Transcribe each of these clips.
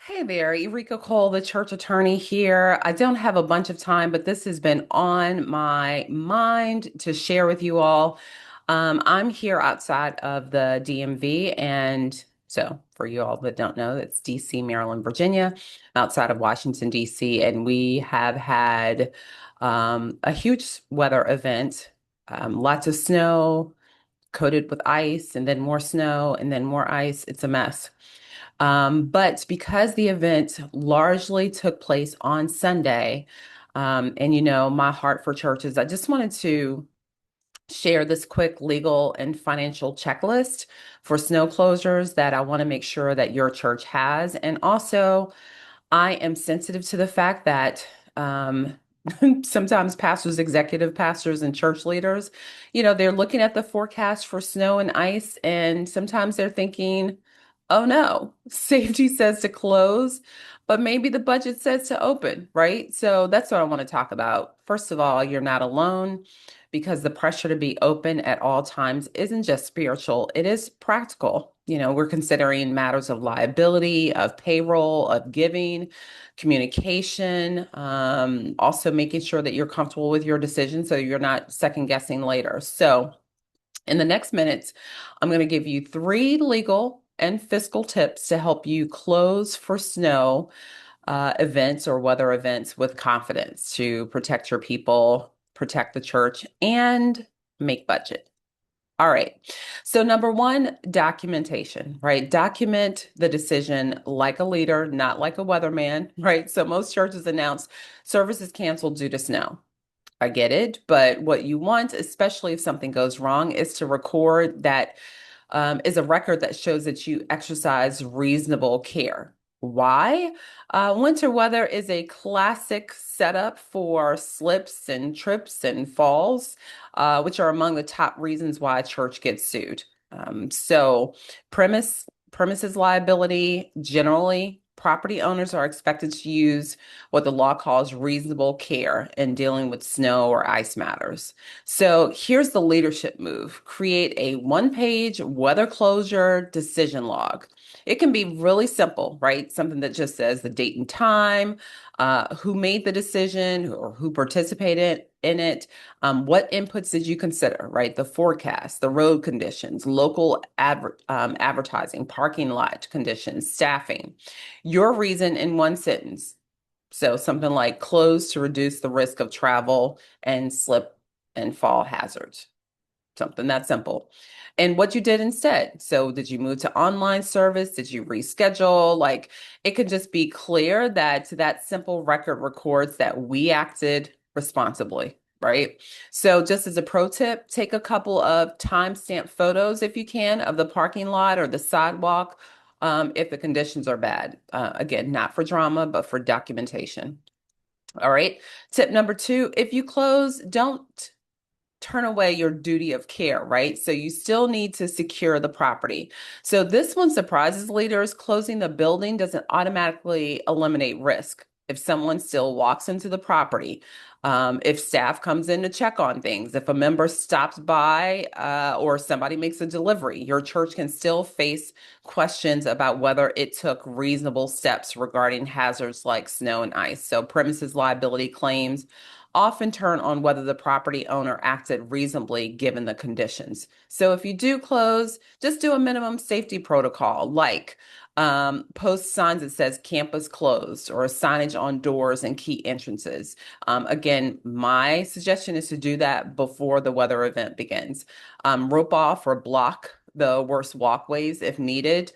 Hey there, Eureka Cole, the church attorney here. I don't have a bunch of time, but this has been on my mind to share with you all. I'm here outside of the DMV, and so for you all that don't know, it's DC, Maryland, Virginia, outside of Washington, DC, and we have had a huge weather event, lots of snow coated with ice, and then more snow, and then more ice. It's a mess. But because the event largely took place on Sunday, and my heart for churches, I just wanted to share this quick legal and financial checklist for snow closures that I want to make sure that your church has. And also, I am sensitive to the fact that sometimes pastors, executive pastors, and church leaders, they're looking at the forecast for snow and ice, and sometimes they're thinking, oh no, safety says to close, but maybe the budget says to open, right? So that's what I want to talk about. First of all, you're not alone because the pressure to be open at all times isn't just spiritual, it is practical. We're considering matters of liability, of payroll, of giving, communication, also making sure that you're comfortable with your decision so you're not second guessing later. So, in the next minutes, I'm going to give you three legal and fiscal tips to help you close for snow events or weather events with confidence to protect your people, protect the church, and make budget. All right. So, number one, documentation, right? Document the decision like a leader, not like a weatherman, right? So, most churches announce services canceled due to snow. I get it, but what you want, especially if something goes wrong, is to record that is a record that shows that you exercise reasonable care. Why? Winter weather is a classic setup for slips and trips and falls, which are among the top reasons why a church gets sued. So, premises liability, generally, property owners are expected to use what the law calls reasonable care in dealing with snow or ice matters. So here's the leadership move. Create a one-page weather closure decision log. It can be really simple, right? Something that just says the date and time, who made the decision or who participated in it, what inputs did you consider, right? The forecast, the road conditions, local advertising, parking lot conditions, staffing. Your reason in one sentence. So something like close to reduce the risk of travel and slip and fall hazards. Something that simple. And what you did instead. So did you move to online service? Did you reschedule? Like it could just be clear that that simple record records that we acted responsibly, right? So just as a pro tip, take a couple of timestamp photos if you can of the parking lot or the sidewalk if the conditions are bad. Again, not for drama, but for documentation. All right. Tip number two, if you close, don't turn away your duty of care, right? So you still need to secure the property. So this one surprises leaders. Closing the building doesn't automatically eliminate risk. If someone still walks into the property, if staff comes in to check on things, if a member stops by or somebody makes a delivery, your church can still face questions about whether it took reasonable steps regarding hazards like snow and ice. So premises liability claims often turn on whether the property owner acted reasonably given the conditions. So if you do close, just do a minimum safety protocol like post signs that says campus closed or signage on doors and key entrances. Again, my suggestion is to do that before the weather event begins. Rope off or block the worst walkways if needed.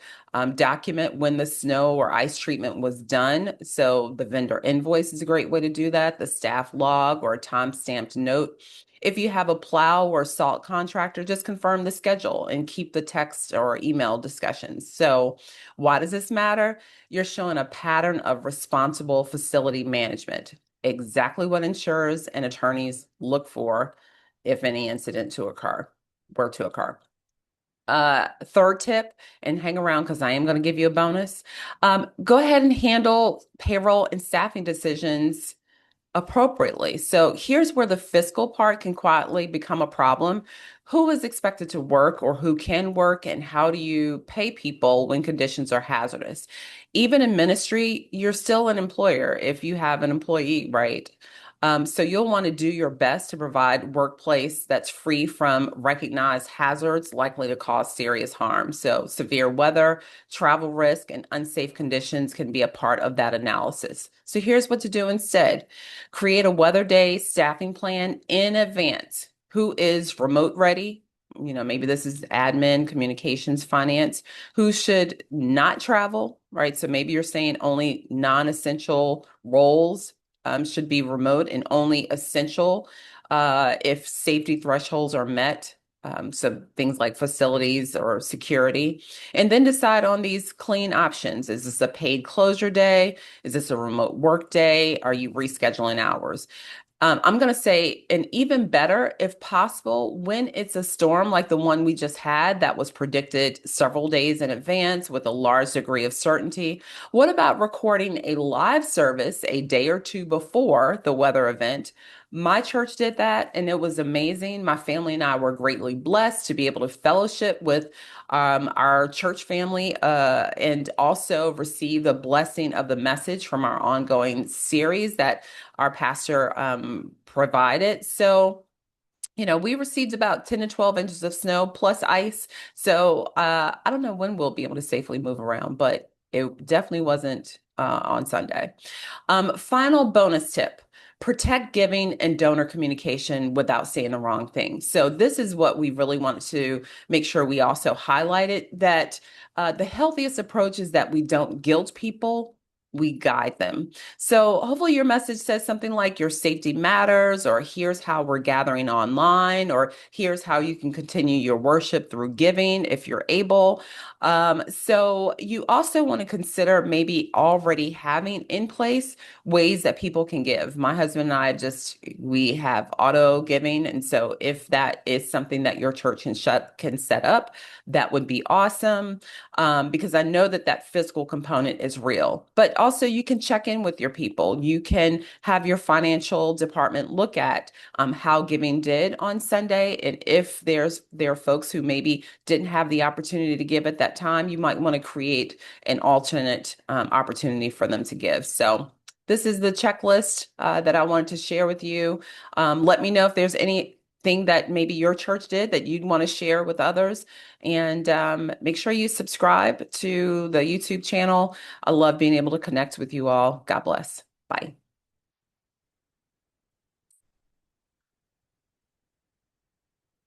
Document when the snow or ice treatment was done. So the vendor invoice is a great way to do that. The staff log or a time-stamped note. If you have a plow or salt contractor, just confirm the schedule and keep the text or email discussions. So why does this matter? You're showing a pattern of responsible facility management, exactly what insurers and attorneys look for if any incident to occur, were to occur. Third tip, and hang around because I am going to give you a bonus. Go ahead and handle payroll and staffing decisions appropriately. So here's where the fiscal part can quietly become a problem. Who is expected to work or who can work, and how do you pay people when conditions are hazardous? Even in ministry, you're still an employer if you have an employee, right? So you'll want to do your best to provide workplace that's free from recognized hazards likely to cause serious harm. So severe weather, travel risk, and unsafe conditions can be a part of that analysis. So here's what to do instead. Create a weather day staffing plan in advance. Who is remote ready? Maybe this is admin, communications, finance. Who should not travel, right? So maybe you're saying only non-essential roles should be remote and only essential if safety thresholds are met. So things like facilities or security. And then decide on these clean options. Is this a paid closure day? Is this a remote work day? Are you rescheduling hours? I'm going to say, and even better, if possible, when it's a storm like the one we just had that was predicted several days in advance with a large degree of certainty, what about recording a live service a day or two before the weather event? My church did that, and it was amazing. My family and I were greatly blessed to be able to fellowship with our church family and also receive the blessing of the message from our ongoing series that our pastor provided. So, we received about 10 to 12 inches of snow plus ice. So I don't know when we'll be able to safely move around, but it definitely wasn't on Sunday. Final bonus tip. Protect giving and donor communication without saying the wrong thing. So this is what we really want to make sure we also highlighted that the healthiest approach is that we don't guilt people, we guide them. So hopefully your message says something like your safety matters, or here's how we're gathering online, or here's how you can continue your worship through giving if you're able. So you also want to consider maybe already having in place ways that people can give. My husband and I we have auto giving. And so if that is something that your church can set up, that would be awesome. Because I know that that physical component is real. But also, you can check in with your people. You can have your financial department look at how giving did on Sunday, and if there are folks who maybe didn't have the opportunity to give at that time, you might want to create an alternate opportunity for them to give. So. This is the checklist that I wanted to share with you. Let me know if there's anything that maybe your church did that you'd want to share with others. And make sure you subscribe to the YouTube channel. I love being able to connect with you all. God bless. Bye.